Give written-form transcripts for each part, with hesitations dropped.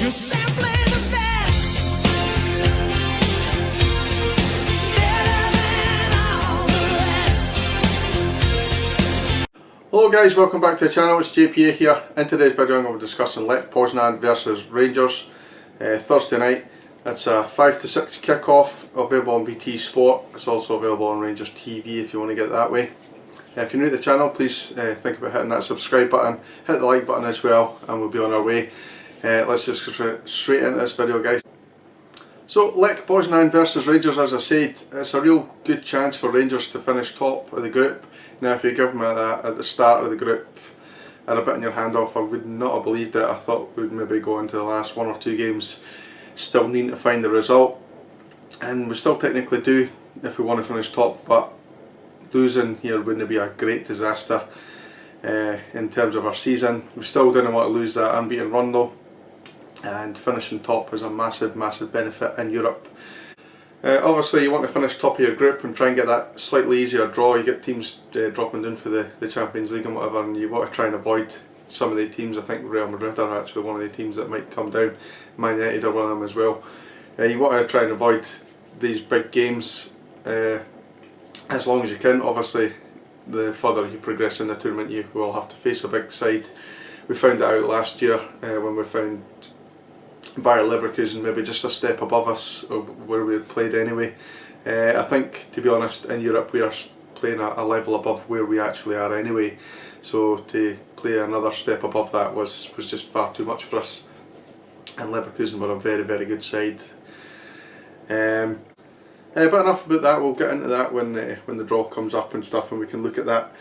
You're simply the best. Better than all the rest. Hello guys, welcome back to the channel. It's JPA here. In today's video I'm going to be discussing Lech Poznan versus Rangers Thursday night. It's a 5 to 6 kick-off, available on BT Sport. It's also available on Rangers TV if you want to get it that way. If you're new to the channel, please think about hitting that subscribe button, hit the like button as well, and we'll be on our way. Let's just get straight into this video, guys. So Lech Poznan versus Rangers, as I said, it's a real good chance for Rangers to finish top of the group. Now if you give them that at the start of the group, had a bit in your hand off, I would not have believed it. I thought we'd maybe go into the last one or two games still needing to find the result, and we still technically do if we want to finish top, but losing here wouldn't be a great disaster in terms of our season. We still didn't want to lose that unbeaten run though, and finishing top is a massive benefit in Europe. Obviously you want to finish top of your group and try and get that slightly easier draw. You get teams dropping down for the Champions League and whatever, and you want to try and avoid some of the teams. I think Real Madrid are actually one of the teams that might come down. Man United are one of them as well. You want to try and avoid these big games as long as you can. Obviously the further you progress in the tournament you will have to face a big side. We found it out last year when we found Bayer Leverkusen maybe just a step above us where we had played anyway. I think, to be honest, in Europe we are playing a level above where we actually are anyway, so to play another step above that was just far too much for us, and Leverkusen were a very good side. But enough about that. We'll get into that when the draw comes up and stuff, and we can look at that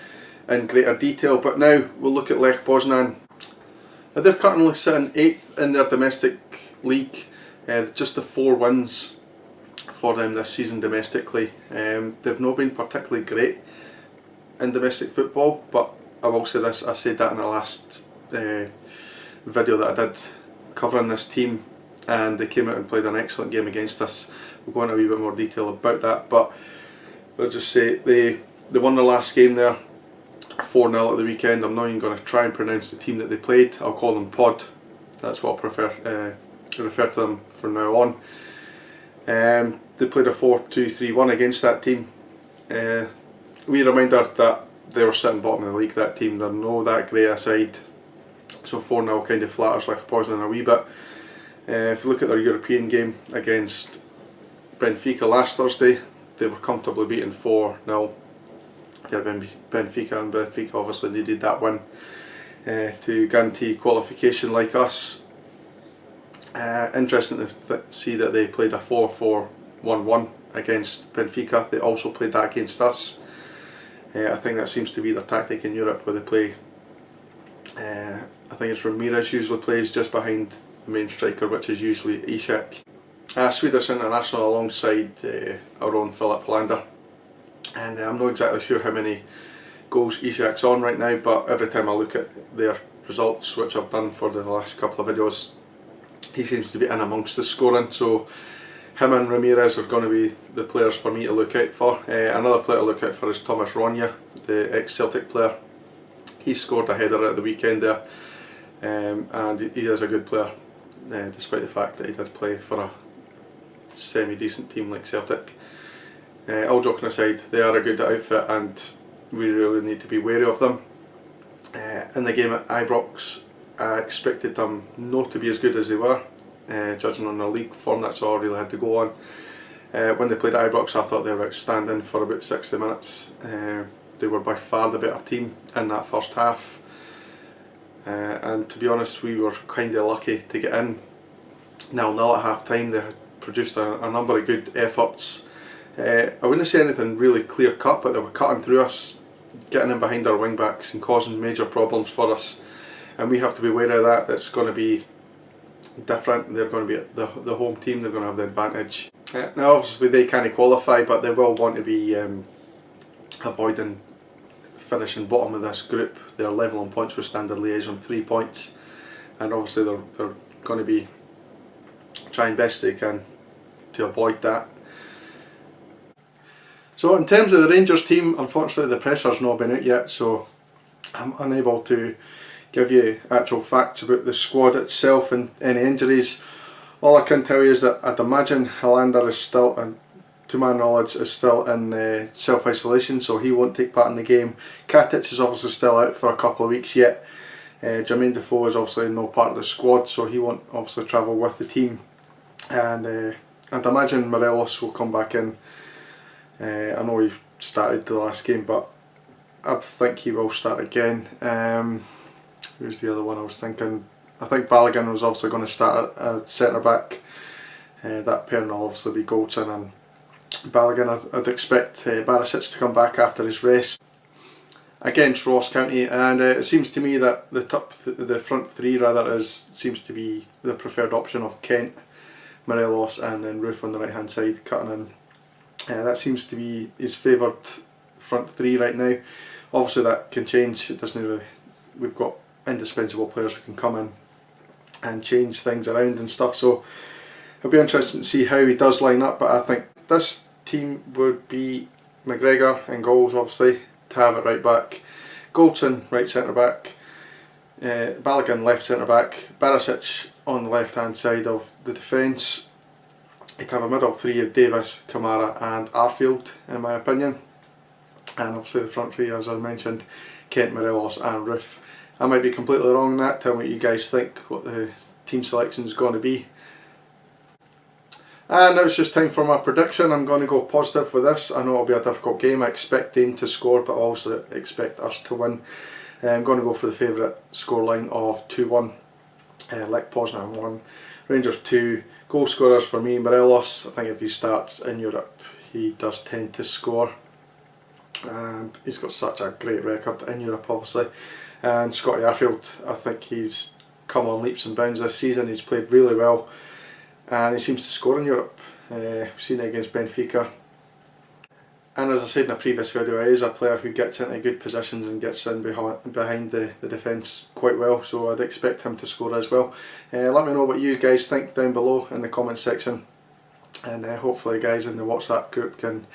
in greater detail. But now we'll look at Lech Poznan. They're currently sitting 8th in their domestic league, just the 4 wins for them this season domestically. They've not been particularly great in domestic football, but I will say this, I said that in the last video that I did covering this team, and they came out and played an excellent game against us. We'll go into a wee bit more detail about that, but I'll just say they won their last game there 4-0 at the weekend. I'm not even going to try and pronounce the team that they played. I'll call them Pod. That's what I'll refer to them from now on. They played a 4-2-3-1 against that team. We reminder that they were sitting bottom of the league, that team. They're not that great a side, so 4-0 kind of flatters Lech Poznan a wee bit. If you look at their European game against Benfica last Thursday, they were comfortably beaten 4-0. Benfica, and Benfica obviously needed that win to guarantee qualification like us. Interesting to see that they played a 4-4-1-1 against Benfica. They also played that against us. I think that seems to be their tactic in Europe, where they play, I think it's Ramirez usually plays just behind the main striker, which is usually Ishak. Swedish international alongside our own Philip Lander. And I'm not exactly sure how many goals Ishak's on right now, but every time I look at their results, which I've done for the last couple of videos, he seems to be in amongst the scoring, so him and Ramirez are going to be the players for me to look out for. Another player to look out for is Thomas Ronja, the ex-Celtic player. He scored a header at the weekend there, and he is a good player, despite the fact that he did play for a semi-decent team like Celtic. All joking aside, they are a good outfit and we really need to be wary of them. In the game at Ibrox, I expected them not to be as good as they were, judging on their league form. That's all I really had to go on. When they played at Ibrox, I thought they were outstanding for about 60 minutes. They were by far the better team in that first half, and to be honest, we were kind of lucky to get in 0-0 at half time. They had produced a number of good efforts. I wouldn't say anything really clear cut, but they were cutting through us, getting in behind our wing backs and causing major problems for us, and we have to be aware of that. It's going to be different. They're going to be the home team, they're going to have the advantage. Now obviously they can't qualify, but they will want to be avoiding finishing bottom of this group. They're level on points with Standard Liège on 3 points, and obviously they're going to be trying best they can to avoid that. So in terms of the Rangers team, unfortunately the pressure's not been out yet, so I'm unable to give you actual facts about the squad itself and any injuries. All I can tell you is that I'd imagine Helander is still, and to my knowledge, is still in self-isolation, so he won't take part in the game. Katic is obviously still out for a couple of weeks yet. Jermaine Defoe is obviously no part of the squad, so he won't obviously travel with the team. And I'd imagine Morelos will come back in. I know he started the last game, but I think he will start again. Who's the other one I was thinking? I think Balogun was obviously going to start at centre back. That pairing will obviously be Goldson and Balogun. I'd expect Barisic to come back after his rest against Ross County, and it seems to me that the front three rather seems to be the preferred option of Kent, Morelos, and then Roof on the right hand side cutting in. That seems to be his favoured front three right now. Obviously that can change. It doesn't really, we've got indispensable players who can come in and change things around and stuff, so it'll be interesting to see how he does line up. But I think this team would be McGregor in goals, obviously, Tav at right back, Goldson right centre back, Balogun left centre back, Barisic on the left hand side of the defence. You'd have a middle three of Davis, Kamara and Arfield in my opinion, and obviously the front three, as I mentioned, Kent, Morelos and Roof. I might be completely wrong on that. Tell me what you guys think, what the team selection is going to be. And now it's just time for my prediction. I'm going to go positive for this. I know it'll be a difficult game. I expect them to score, but I also expect us to win. I'm going to go for the favourite scoreline of 2-1. Lech Poznan 1, Rangers 2. Goal scorers for me, Morelos. I think if he starts in Europe, he does tend to score. And he's got such a great record in Europe, obviously. And Scotty Arfield, I think he's come on leaps and bounds this season. He's played really well, and he seems to score in Europe. We've seen it against Benfica. And as I said in a previous video, he is a player who gets into good positions and gets in behind the defence quite well, so I'd expect him to score as well. Let me know what you guys think down below in the comment section, and hopefully guys in the WhatsApp group can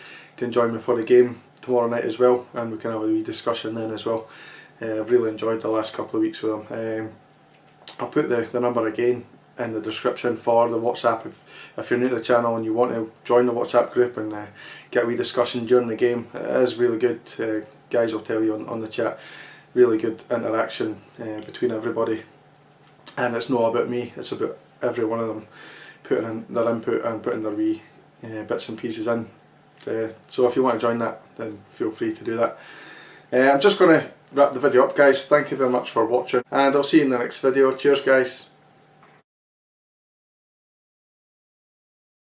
join me for the game tomorrow night as well, and we can have a wee discussion then as well. I've really enjoyed the last couple of weeks with him. I'll put the number again in the description for the WhatsApp if you're new to the channel and you want to join the WhatsApp group and get a wee discussion during the game. It is really good. Guys will tell you on the chat, really good interaction between everybody, and it's not about me, it's about every one of them putting in their input and putting their wee bits and pieces in. So if you want to join that, then feel free to do that. I'm just going to wrap the video up, guys. Thank you very much for watching, and I'll see you in the next video. Cheers guys.